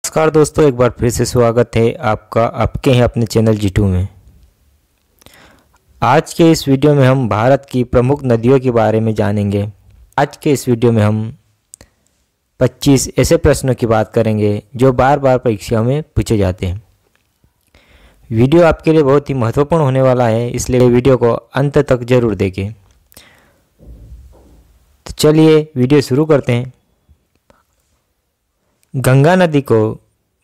नमस्कार दोस्तों, एक बार फिर से स्वागत है आपका आपके हैं अपने चैनल G2 में। आज के इस वीडियो में हम भारत की प्रमुख नदियों के बारे में जानेंगे। आज के इस वीडियो में हम 25 ऐसे प्रश्नों की बात करेंगे जो बार बार परीक्षाओं में पूछे जाते हैं। वीडियो आपके लिए बहुत ही महत्वपूर्ण होने वाला है, इसलिए वीडियो को अंत तक जरूर देखें। तो चलिए वीडियो शुरू करते हैं। गंगा नदी को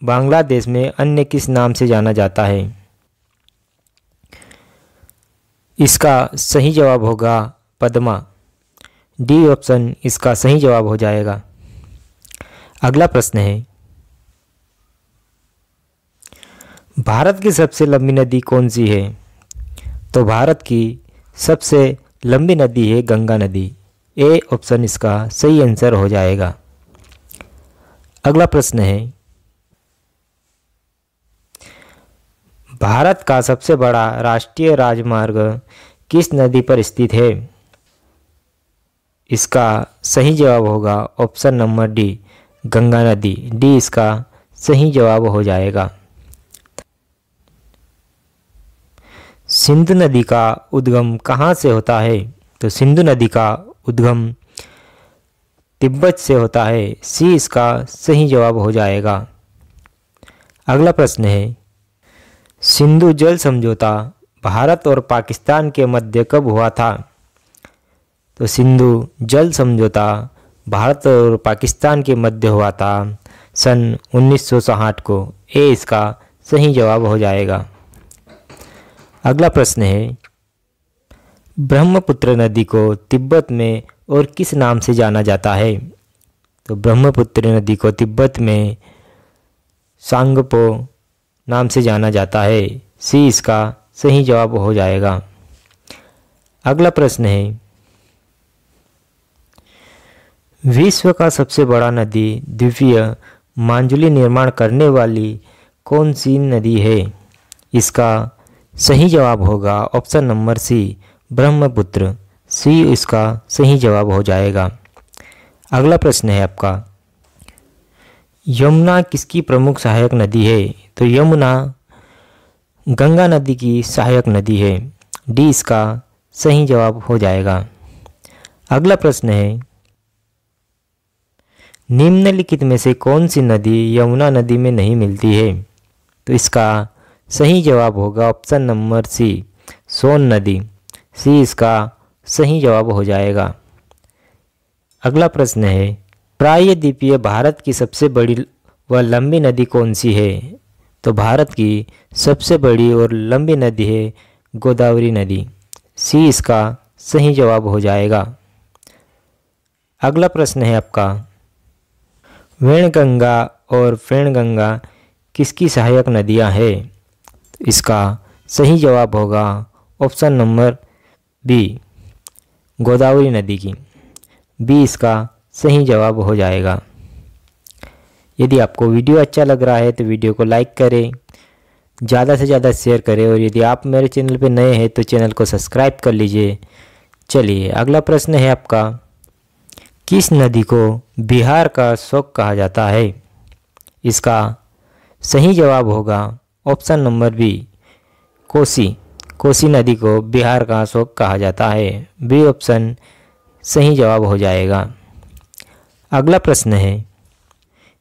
बांग्लादेश में अन्य किस नाम से जाना जाता है? इसका सही जवाब होगा पद्मा। डी ऑप्शन इसका सही जवाब हो जाएगा। अगला प्रश्न है, भारत की सबसे लंबी नदी कौन सी है? तो भारत की सबसे लंबी नदी है गंगा नदी। ए ऑप्शन इसका सही आंसर हो जाएगा। अगला प्रश्न है, भारत का सबसे बड़ा राष्ट्रीय राजमार्ग किस नदी पर स्थित है? इसका सही जवाब होगा ऑप्शन नंबर डी, गंगा नदी। डी इसका सही जवाब हो जाएगा। सिंधु नदी का उद्गम कहाँ से होता है? तो सिंधु नदी का उद्गम तिब्बत से होता है। सी इसका सही जवाब हो जाएगा। अगला प्रश्न है, सिंधु जल समझौता भारत और पाकिस्तान के मध्य कब हुआ था? तो सिंधु जल समझौता भारत और पाकिस्तान के मध्य हुआ था सन 1960 को। ए इसका सही जवाब हो जाएगा। अगला प्रश्न है, ब्रह्मपुत्र नदी को तिब्बत में और किस नाम से जाना जाता है? तो ब्रह्मपुत्र नदी को तिब्बत में सांगपो नाम से जाना जाता है। सी इसका सही जवाब हो जाएगा। अगला प्रश्न है, विश्व का सबसे बड़ा नदी द्वीपीय मांजुली निर्माण करने वाली कौन सी नदी है? इसका सही जवाब होगा ऑप्शन नंबर सी, ब्रह्मपुत्र। सी इसका सही जवाब हो जाएगा। अगला प्रश्न है आपका, यमुना किसकी प्रमुख सहायक नदी है? तो यमुना गंगा नदी की सहायक नदी है। डी इसका सही जवाब हो जाएगा। अगला प्रश्न है, निम्नलिखित में से कौन सी नदी यमुना नदी में नहीं मिलती है? तो इसका सही जवाब होगा ऑप्शन नंबर सी, सोन नदी। सी इसका सही जवाब हो जाएगा। अगला प्रश्न है, प्रायद्वीपीय भारत की सबसे बड़ी व लंबी नदी कौन सी है? तो भारत की सबसे बड़ी और लंबी नदी है गोदावरी नदी। सी इसका सही जवाब हो जाएगा। अगला प्रश्न है आपका, वेणगंगा और फेणगंगा किसकी सहायक नदियां हैं? इसका सही जवाब होगा ऑप्शन नंबर बी, गोदावरी नदी की। बी इसका सही जवाब हो जाएगा। यदि आपको वीडियो अच्छा लग रहा है तो वीडियो को लाइक करें, ज़्यादा से ज़्यादा शेयर करें और यदि आप मेरे चैनल पर नए हैं तो चैनल को सब्सक्राइब कर लीजिए। चलिए अगला प्रश्न है आपका, किस नदी को बिहार का शोक कहा जाता है? इसका सही जवाब होगा option number B, Kosi. Kosi नदी को बिहार का शोक कहा जाता है। बी ऑप्शन सही जवाब हो जाएगा। अगला प्रश्न है,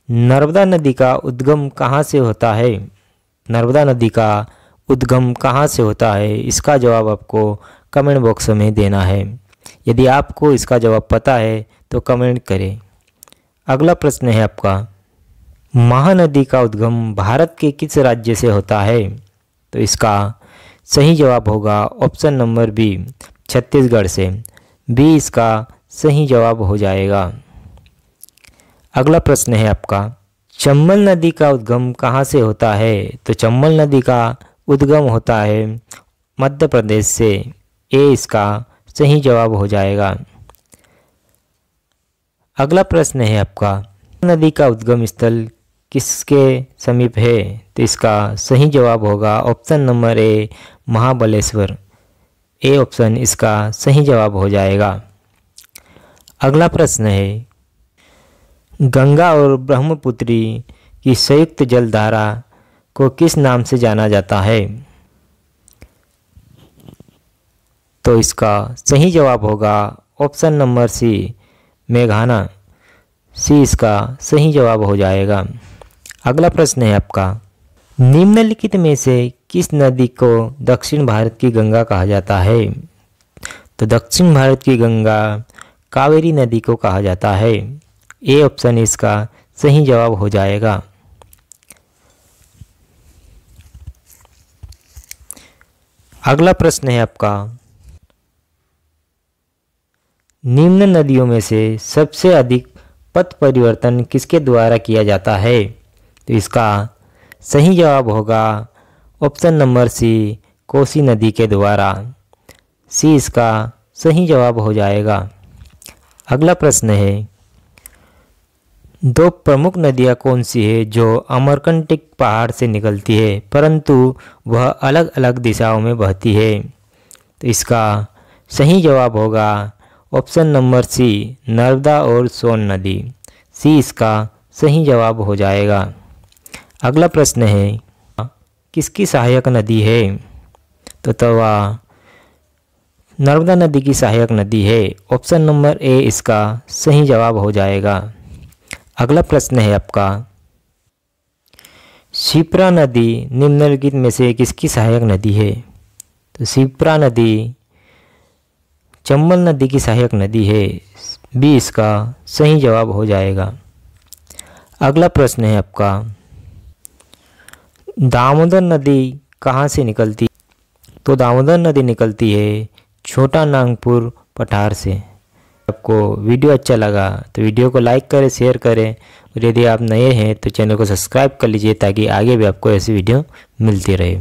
नर्मदा नदी का उद्गम कहाँ से होता है? नर्मदा नदी का उद्गम कहाँ से होता है? इसका जवाब आपको कमेंट बॉक्स में देना है। यदि आपको इसका जवाब पता है तो कमेंट करें। अगला प्रश्न है आपका, महानदी का उद्गम भारत के किस राज्य से होता है? तो इसका सही जवाब होगा ऑप्शन नंबर बी, छत्तीसगढ़ से। बी इसका सही जवाब हो जाएगा। अगला प्रश्न है आपका, चंबल नदी का उद्गम कहाँ से होता है? तो चंबल नदी का उद्गम होता है मध्य प्रदेश से। ए इसका सही जवाब हो जाएगा। अगला प्रश्न है आपका, नदी का उद्गम स्थल किसके समीप है? तो इसका सही जवाब होगा option number A, Mahabaleshwar. A option इसका सही जवाब हो जाएगा। अगला प्रश्न है, गंगा और ब्रह्मपुत्री की संयुक्त जलधारा को किस नाम से जाना जाता है? तो इसका सही जवाब होगा ऑप्शन नंबर सी, मेघना। सी इसका सही जवाब हो जाएगा। अगला प्रश्न है आपका, निम्नलिखित में से किस नदी को दक्षिण भारत की गंगा कहा जाता है? तो दक्षिण भारत की गंगा कावेरी नदी को कहा जाता है। ए ऑप्शन इसका सही जवाब हो जाएगा। अगला प्रश्न है आपका, निम्न नदियों में से सबसे अधिक पथ परिवर्तन किसके द्वारा किया जाता है? तो इसका सही जवाब होगा ऑप्शन नंबर सी, कोसी नदी के द्वारा। सी इसका सही जवाब हो जाएगा। अगला प्रश्न है, दो प्रमुख नदियाँ कौन सी है जो अमरकंटक पहाड़ से निकलती है परंतु वह अलग अलग दिशाओं में बहती है? तो इसका सही जवाब होगा ऑप्शन नंबर सी, नर्मदा और सोन नदी। सी इसका सही जवाब हो जाएगा। अगला प्रश्न है, किसकी सहायक नदी है? तो वह नर्मदा नदी की सहायक नदी है। ऑप्शन नंबर ए इसका सही जवाब हो जाएगा। अगला प्रश्न है आपका, शिप्रा नदी निम्नलिखित में से किसकी सहायक नदी है? तो शिप्रा नदी चंबल नदी की सहायक नदी है। बी इसका सही जवाब हो जाएगा। अगला प्रश्न है आपका, दामोदर नदी कहाँ से निकलती? तो दामोदर नदी निकलती है छोटा नागपुर पठार से। आपको वीडियो अच्छा लगा तो वीडियो को लाइक करें, शेयर करें और यदि आप नए हैं तो चैनल को सब्सक्राइब कर लीजिए ताकि आगे भी आपको ऐसी वीडियो मिलती रहे।